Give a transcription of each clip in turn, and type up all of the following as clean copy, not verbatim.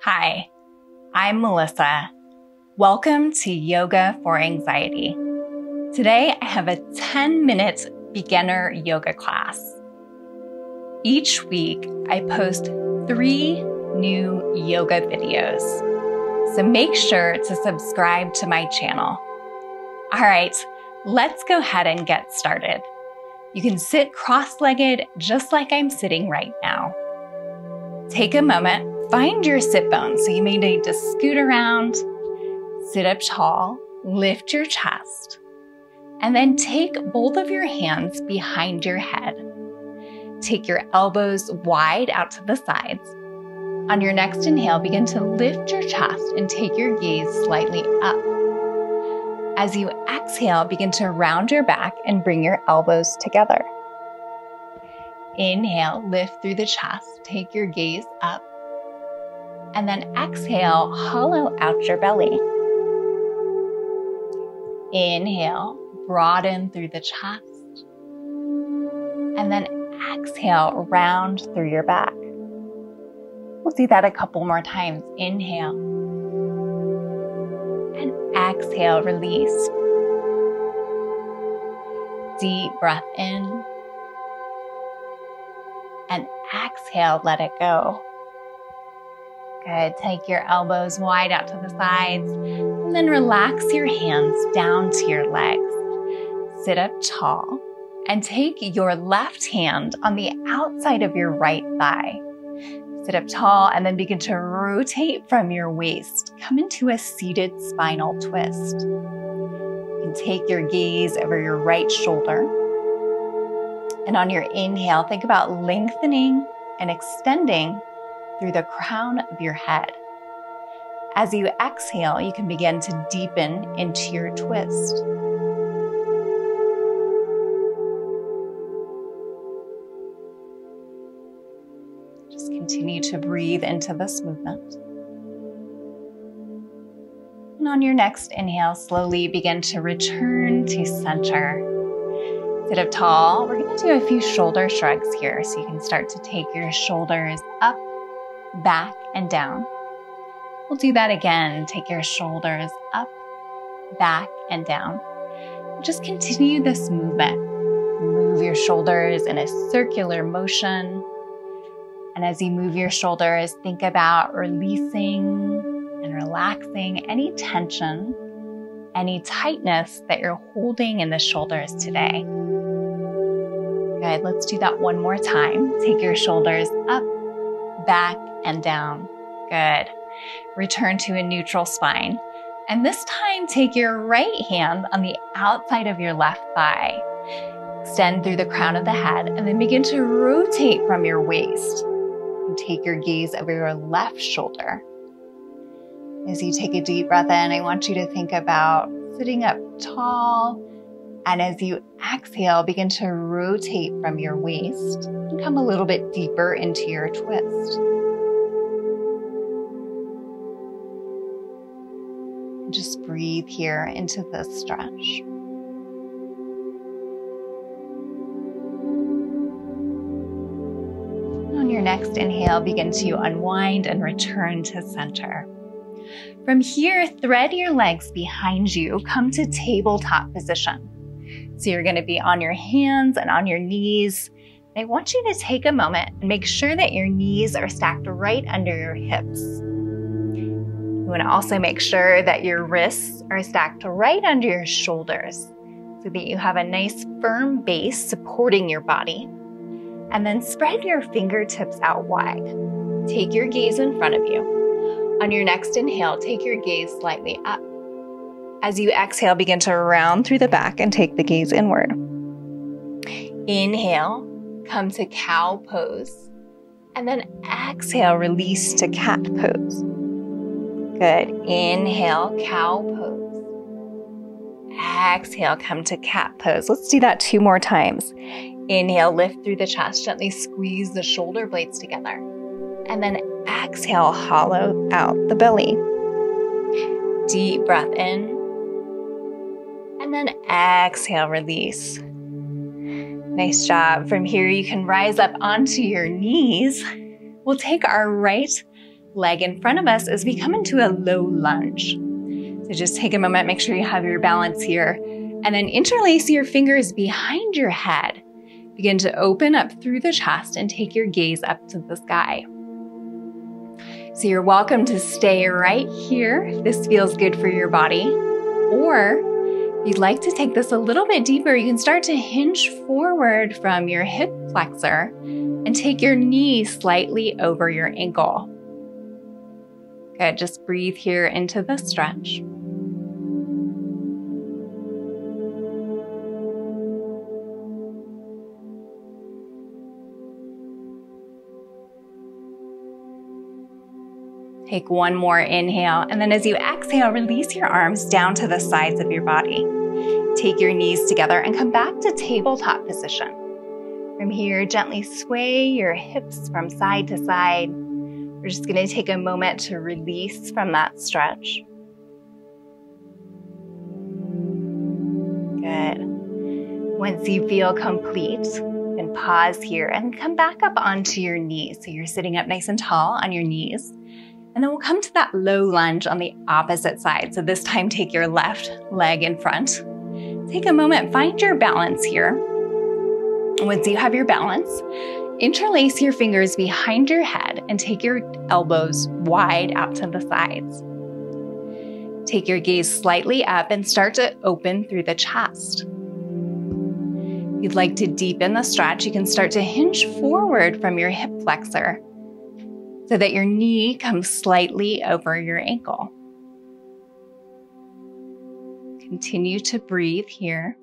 Hi, I'm Melissa. Welcome to Yoga for Anxiety. Today I have a 10-minute beginner yoga class. Each week I post 3 new yoga videos, so make sure to subscribe to my channel. All right, let's go ahead and get started. You can sit cross-legged just like I'm sitting right now. Take a moment, find your sit bones. So you may need to scoot around, sit up tall, lift your chest, and then take both of your hands behind your head. Take your elbows wide out to the sides. On your next inhale, begin to lift your chest and take your gaze slightly up. As you exhale, begin to round your back and bring your elbows together. Inhale, lift through the chest, take your gaze up. And then exhale, hollow out your belly. Inhale, broaden through the chest. And then exhale, round through your back. We'll do that a couple more times. Inhale. And exhale, release. Deep breath in. And exhale, let it go. Good. Take your elbows wide out to the sides. And then relax your hands down to your legs. Sit up tall. And take your left hand on the outside of your right thigh. Sit up tall and then begin to rotate from your waist. Come into a seated spinal twist. You can take your gaze over your right shoulder. And on your inhale, think about lengthening and extending through the crown of your head. As you exhale, you can begin to deepen into your twist. Just continue to breathe into this movement. And on your next inhale, slowly begin to return to center. Sit up tall. We're going to do a few shoulder shrugs here, so you can start to take your shoulders up, back, and down. We'll do that again. Take your shoulders up, back, and down. Just continue this movement. Move your shoulders in a circular motion. And as you move your shoulders, think about releasing and relaxing any tension, any tightness that you're holding in the shoulders today. Good. Let's do that one more time. Take your shoulders up, back, and down. Good. Return to a neutral spine. And this time, take your right hand on the outside of your left thigh. Extend through the crown of the head, and then begin to rotate from your waist. And take your gaze over your left shoulder. As you take a deep breath in, I want you to think about sitting up tall. And as you exhale, begin to rotate from your waist and come a little bit deeper into your twist. And just breathe here into this stretch. On your next inhale, begin to unwind and return to center. From here, thread your legs behind you, come to tabletop position. So you're going to be on your hands and on your knees. I want you to take a moment and make sure that your knees are stacked right under your hips. You want to also make sure that your wrists are stacked right under your shoulders so that you have a nice firm base supporting your body. And then spread your fingertips out wide. Take your gaze in front of you. On your next inhale, take your gaze slightly up. As you exhale, begin to round through the back and take the gaze inward. Inhale, come to cow pose. And then exhale, release to cat pose. Good. Inhale, cow pose. Exhale, come to cat pose. Let's do that 2 more times. Inhale, lift through the chest, gently squeeze the shoulder blades together. And then exhale, hollow out the belly. Deep breath in. And then exhale, release. Nice job. From here, you can rise up onto your knees. We'll take our right leg in front of us as we come into a low lunge. So just take a moment, make sure you have your balance here, and then interlace your fingers behind your head. Begin to open up through the chest and take your gaze up to the sky. So you're welcome to stay right here if this feels good for your body, or if you'd like to take this a little bit deeper, you can start to hinge forward from your hip flexor and take your knee slightly over your ankle. Good, just breathe here into the stretch. Take one more inhale, and then as you exhale, release your arms down to the sides of your body. Take your knees together and come back to tabletop position. From here, gently sway your hips from side to side. We're just going to take a moment to release from that stretch. Good. Once you feel complete, and pause here and come back up onto your knees. So you're sitting up nice and tall on your knees. And then we'll come to that low lunge on the opposite side. So this time, take your left leg in front. Take a moment, find your balance here. Once you have your balance, interlace your fingers behind your head and take your elbows wide out to the sides. Take your gaze slightly up and start to open through the chest. If you'd like to deepen the stretch, you can start to hinge forward from your hip flexor, so that your knee comes slightly over your ankle. Continue to breathe here.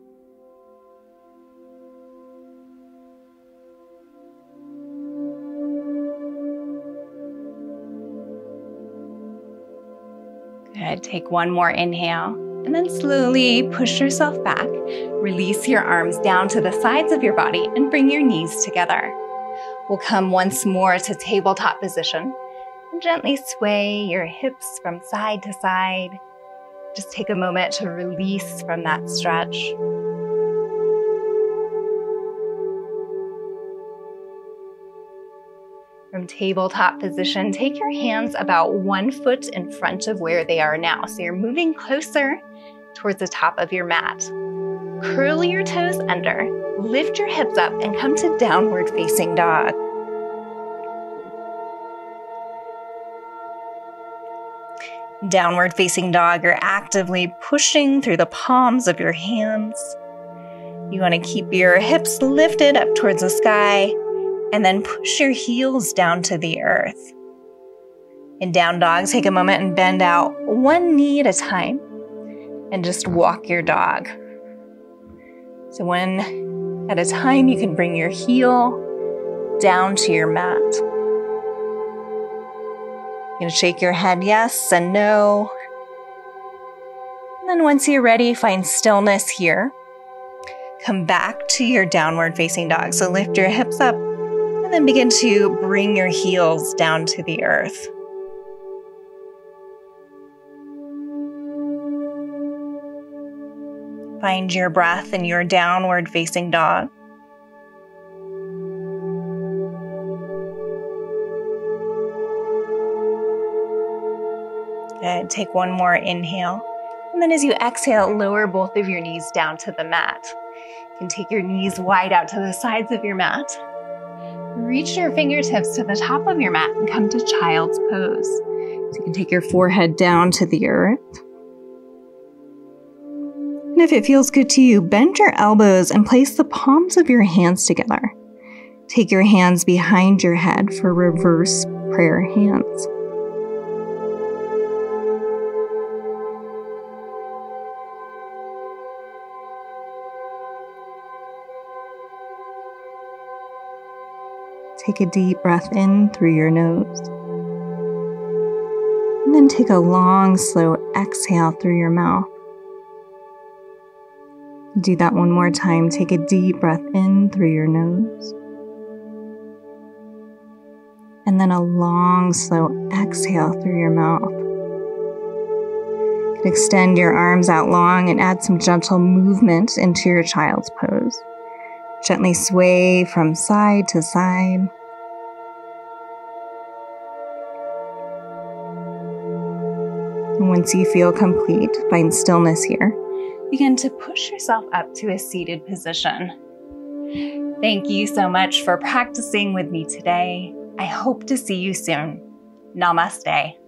Good. Take one more inhale, and then slowly push yourself back. Release your arms down to the sides of your body and bring your knees together. We'll come once more to tabletop position and gently sway your hips from side to side. Just take a moment to release from that stretch. From tabletop position, take your hands about 1 foot in front of where they are now. So you're moving closer towards the top of your mat. Curl your toes under, lift your hips up, and come to downward facing dog. Downward facing dog, you're actively pushing through the palms of your hands. You want to keep your hips lifted up towards the sky, and then push your heels down to the earth. In down dog, take a moment and bend out one knee at a time, and just walk your dog. So one at a time, you can bring your heel down to your mat. You're going to shake your head yes and no. And then once you're ready, find stillness here. Come back to your downward facing dog. So lift your hips up and then begin to bring your heels down to the earth. Find your breath in your downward facing dog. Good. Take one more inhale. And then as you exhale, lower both of your knees down to the mat. You can take your knees wide out to the sides of your mat. Reach your fingertips to the top of your mat and come to child's pose. So you can take your forehead down to the earth. And if it feels good to you, bend your elbows and place the palms of your hands together. Take your hands behind your head for reverse prayer hands. Take a deep breath in through your nose. And then take a long, slow exhale through your mouth. Do that one more time. Take a deep breath in through your nose. And then a long, slow exhale through your mouth. You can extend your arms out long and add some gentle movement into your child's pose. Gently sway from side to side. Once you feel complete, find stillness here. Begin to push yourself up to a seated position. Thank you so much for practicing with me today. I hope to see you soon. Namaste.